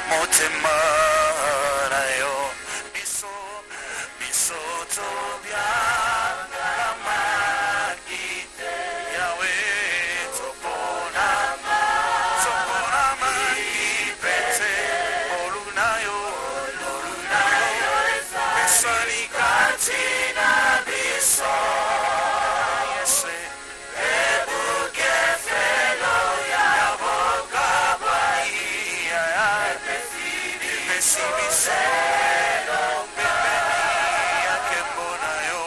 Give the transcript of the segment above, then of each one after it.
motema na yo biso biso tobyanga makite yawe topona makipete olunayo esali kati na biso yese ebuke felo yaboka bwaiya epesi biselo pembeni yake mbonayo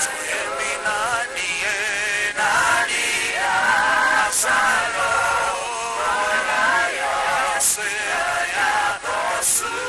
toyembi nani ye nani asalo yese ya osugalo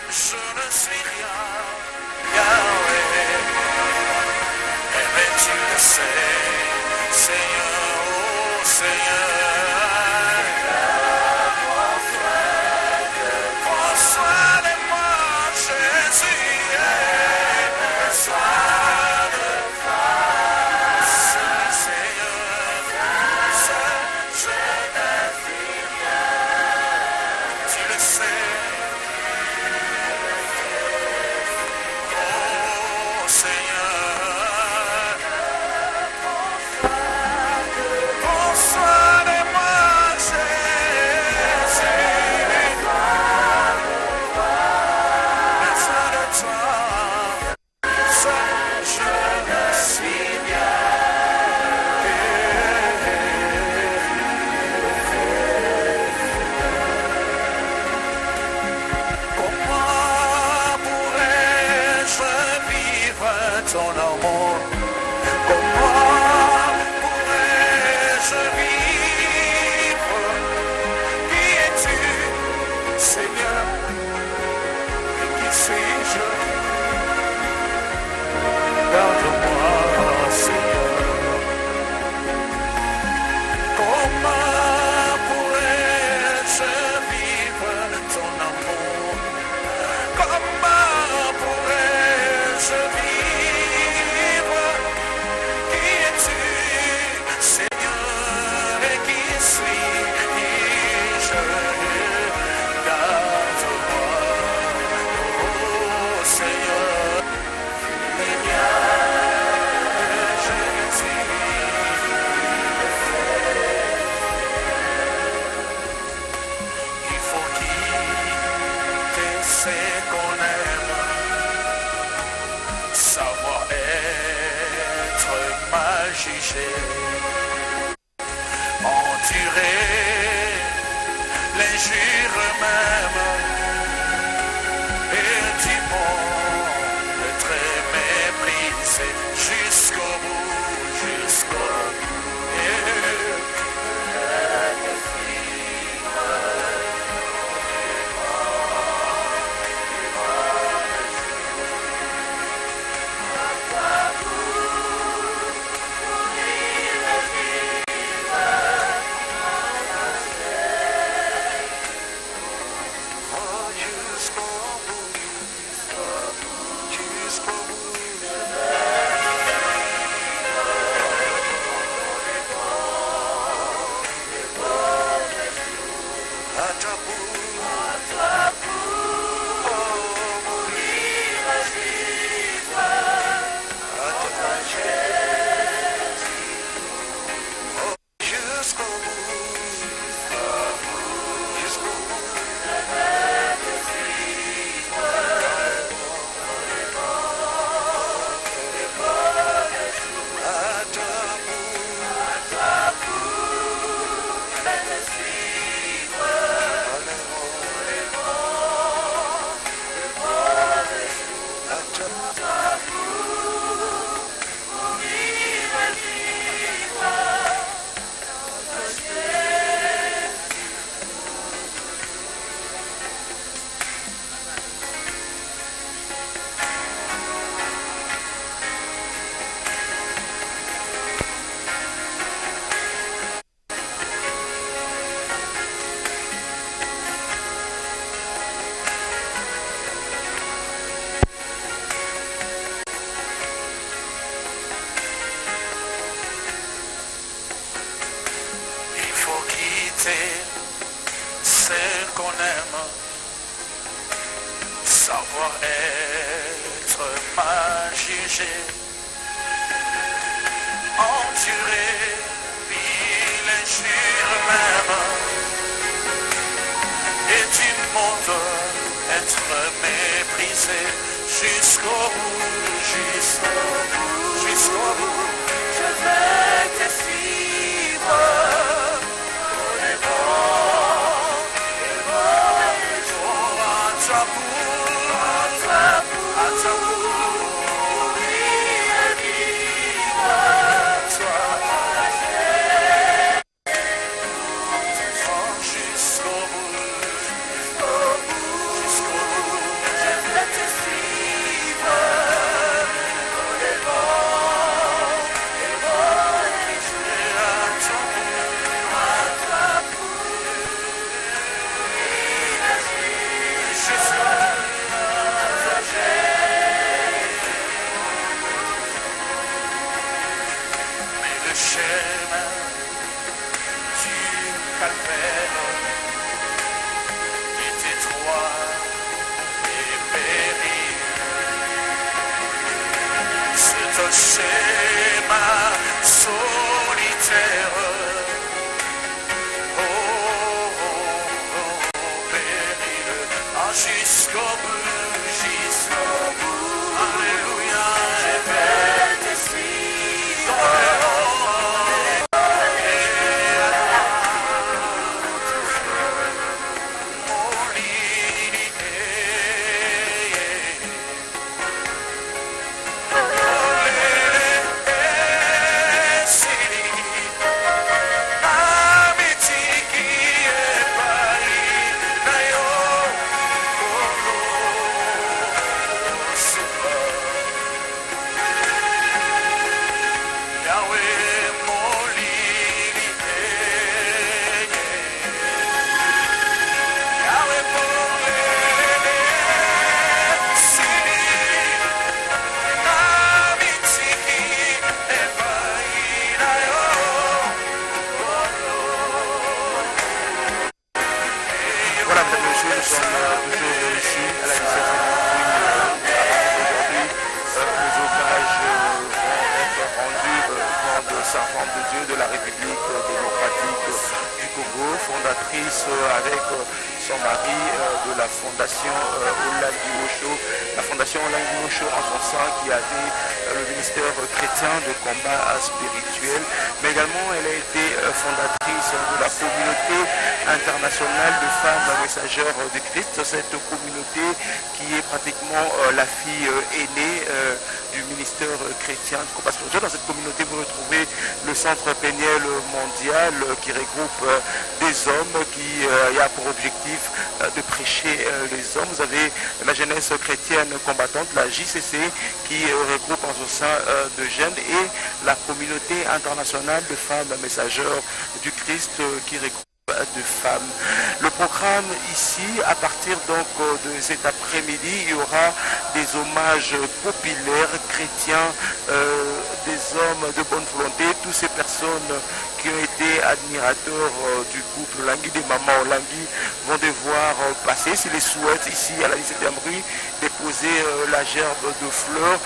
Je ne suis rien, Yahweh, et mais tu le sais, Seigneur, oh Seigneur, prends soin de moi, Jésus, prends soin de moi, Seigneur, je ne suis rien, tu le sais. Ton amour, comment pourrais-je vivre? Qui es-tu, Seigneur? Et qui suis-je? Garde-moi, Seigneur. Comment pourrais-je vivre ton amour? Comment pourrais-je vivre? Qui es-tu, Seigneur? juger, endurer l'injure même, et du monde très méprisé jusqu'au bout, jusqu'au bout. C'est qu'on aime, savoir être mal jugé, endurer l'injure même, et du monde être méprisé jusqu'au bout, jusqu'au bout, jusqu'au bout. Je vais te suivre. Avec son mari de la fondation Olangi Osho, la fondation Olangi Osho en son sein qui avait le ministère chrétien de combat spirituel, mais également elle a été fondatrice de la communauté internationale de femmes messagères de Christ, cette communauté qui est pratiquement la fille aînée du ministère chrétien de combat spirituel. Dans cette communauté, vous retrouvez le Centre Péniel mondial qui regroupe des hommes qui a pour objectif de prêcher les hommes. Vous avez la jeunesse chrétienne combattante, la JCC, qui regroupe en son sein de jeunes, et la communauté internationale de femmes messagères du Christ qui regroupe de femmes. Le programme ici, à partir donc de cet après-midi, il y aura des hommages populaires chrétiens, des hommes de bonne volonté, toutes ces personnes qui ont été admirateurs du couple Olangi, des mamans Olangi, vont devoir passer, s'ils les souhaitent, ici à la 17e rue, déposer la gerbe de fleurs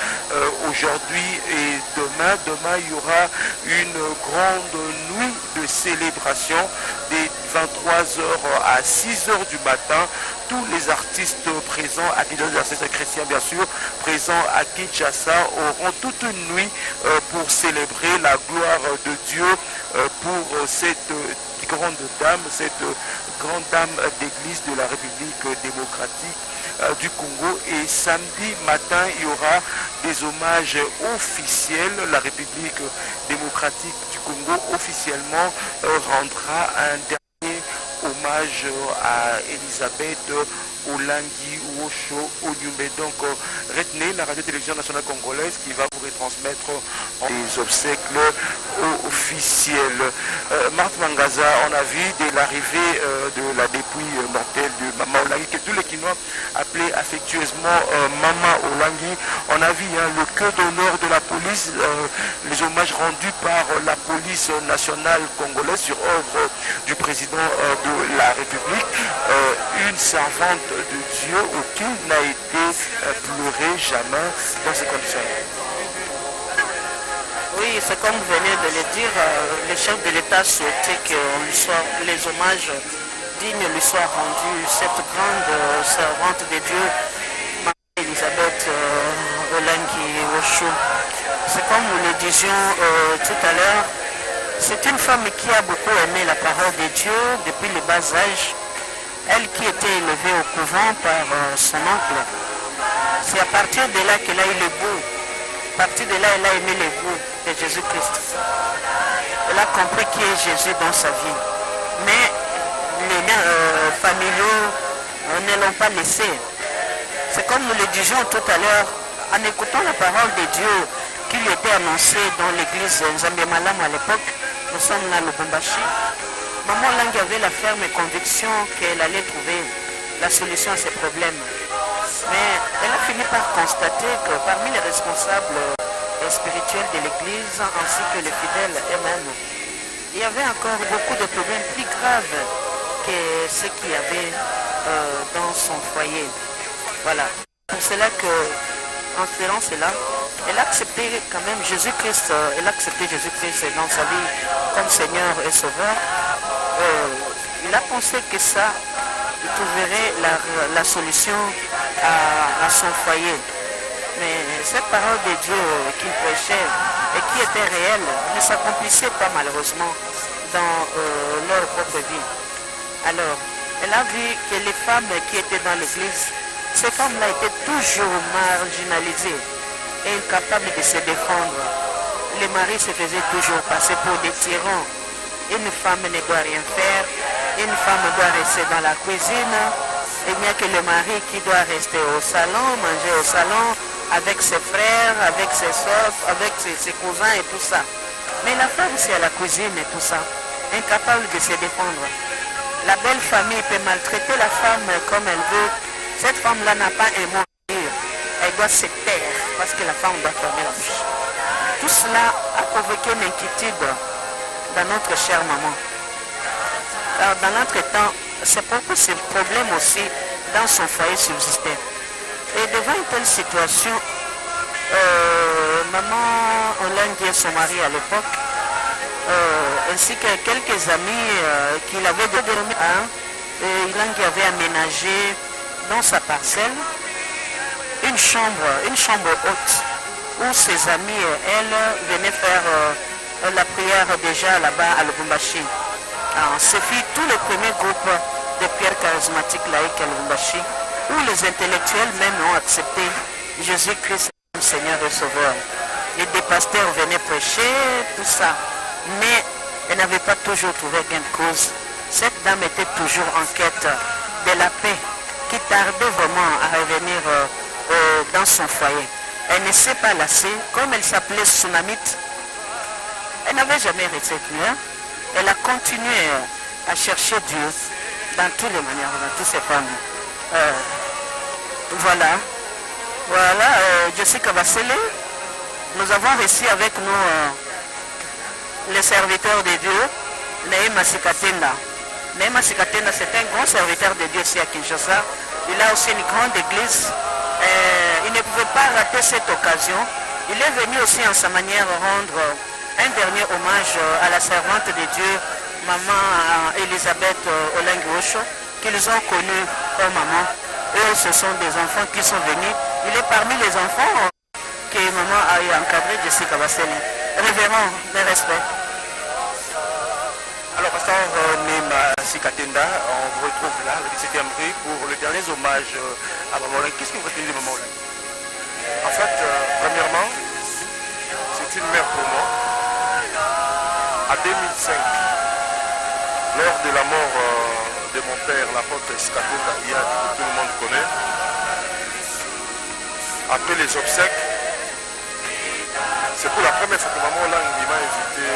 aujourd'hui et demain. Demain, il y aura une grande nuit de célébration des 23h à 6h du matin. Tous les artistes présents, les artistes chrétiens bien sûr, présents à Kinshasa, auront toute une nuit pour célébrer la gloire de Dieu pour cette grande dame, d'église de la République démocratique du Congo. Et samedi matin, il y aura des hommages officiels. La République démocratique du Congo officiellement rendra un dernier hommage à Elisabeth Olangi Osho Onyumbe. Donc retenez la radio-télévision nationale congolaise qui va vous retransmettre des obsèques officielles. Marthe Mangaza, on a vu dès l'arrivée de la dépouille mortelle de Maman Olangi, que tous les Kinois appelaient affectueusement Maman Olangi. On a vu le cœur d'honneur de la police, les hommages rendus par la police nationale congolaise sur ordre du président de la République, une servante de Dieu aucune n'a été pleuré jamais dans ces conditions-là. Oui, c'est comme vous venez de le dire, le chef de l'État souhaitait que les hommages dignes lui soient rendus. Cette grande servante de Dieu, Marie-Elisabeth Olangi Osho, c'est comme nous le disions tout à l'heure, c'est une femme qui a beaucoup aimé la parole de Dieu depuis le bas âge. Elle qui était élevée au couvent par son oncle. C'est à partir de là qu'elle a eu le goût. À partir de là, elle a aimé le goût de Jésus-Christ. Elle a compris qui est Jésus dans sa vie. Mais les liens familiaux ne l'ont pas laissé. C'est comme nous le disions tout à l'heure, en écoutant la parole de Dieu qui lui était annoncée dans l'église Nzambe Malamu à l'époque, nous sommes là à Lubumbashi. Maman Olangi avait la ferme conviction qu'elle allait trouver la solution à ses problèmes. Mais elle a fini par constater que parmi les responsables spirituels de l'église, ainsi que les fidèles eux-mêmes, il y avait encore beaucoup de problèmes plus graves que ce qu'il y avait dans son foyer. Voilà. Pour cela que, en faisant cela, elle a accepté quand même Jésus-Christ, elle a accepté Jésus-Christ dans sa vie comme Seigneur et Sauveur. Il a pensé que ça, il trouverait la solution à son foyer. Mais cette parole de Dieu qu'il prêchait et qui était réelle ne s'accomplissait pas malheureusement dans leur propre vie. Alors, elle a vu que les femmes qui étaient dans l'église, ces femmes-là étaient toujours marginalisées et incapables de se défendre. Les maris se faisaient toujours passer pour des tyrans. Une femme ne doit rien faire, une femme doit rester dans la cuisine, et bien que le mari qui doit rester au salon, manger au salon, avec ses frères, avec ses soeurs, avec ses cousins et tout ça. Mais la femme, c'est à la cuisine et tout ça, incapable de se défendre. La belle famille peut maltraiter la femme comme elle veut. Cette femme-là n'a pas un mot à dire. Elle doit se taire parce que la femme doit fermer la bouche. Tout cela a provoqué une inquiétude dans notre chère maman. Alors, dans l'entretemps, c'est pourquoi ce problème aussi dans son foyer subsistait. Et devant une telle situation, maman Olangi et son mari à l'époque, ainsi que quelques amis qui l'avaient déterminé, Ilangi avait aménagé dans sa parcelle une chambre haute où ses amis et elle venaient faire la prière déjà là-bas à Lubumbashi. Ce fut tout le premier groupe de prières charismatiques laïques à Lubumbashi où les intellectuels même ont accepté Jésus-Christ comme Seigneur et Sauveur. Et des pasteurs venaient prêcher, tout ça. Mais elle n'avait pas toujours trouvé gain de cause. Cette dame était toujours en quête de la paix qui tardait vraiment à revenir dans son foyer. Elle ne s'est pas lassée, comme elle s'appelait Tsunamite. Elle n'avait jamais retenu. Elle a continué à chercher Dieu dans toutes les manières, dans toutes ses formes. Voilà, Jessica Vassele. Nous avons reçu avec nous les serviteurs de Dieu, Neema Sikatenda. Neema Sikatenda, c'est un grand serviteur de Dieu ici à Kinshasa. Il a aussi une grande église. Il ne pouvait pas rater cette occasion. Il est venu aussi en sa manière rendre un dernier hommage à la servante de Dieu, maman Elisabeth Olengi-Osho, qu'ils ont connue comme maman. Eux, ce sont des enfants qui sont venus. Il est parmi les enfants que maman a encadré, Jessica Vassele. Révérend, mes respects. Alors, pasteur Neema Sikatenda, on vous retrouve là, le 17e rue, pour le dernier hommage à Maman Olengi. Qu'est-ce que vous retenez de Maman Olengi? En fait, premièrement, c'est une mère pour moi. En 2005, lors de la mort de mon père, l'apôtre Sikatenda Iyad, que tout le monde connaît, après les obsèques, c'est pour la première fois que Maman Olengi m'a invité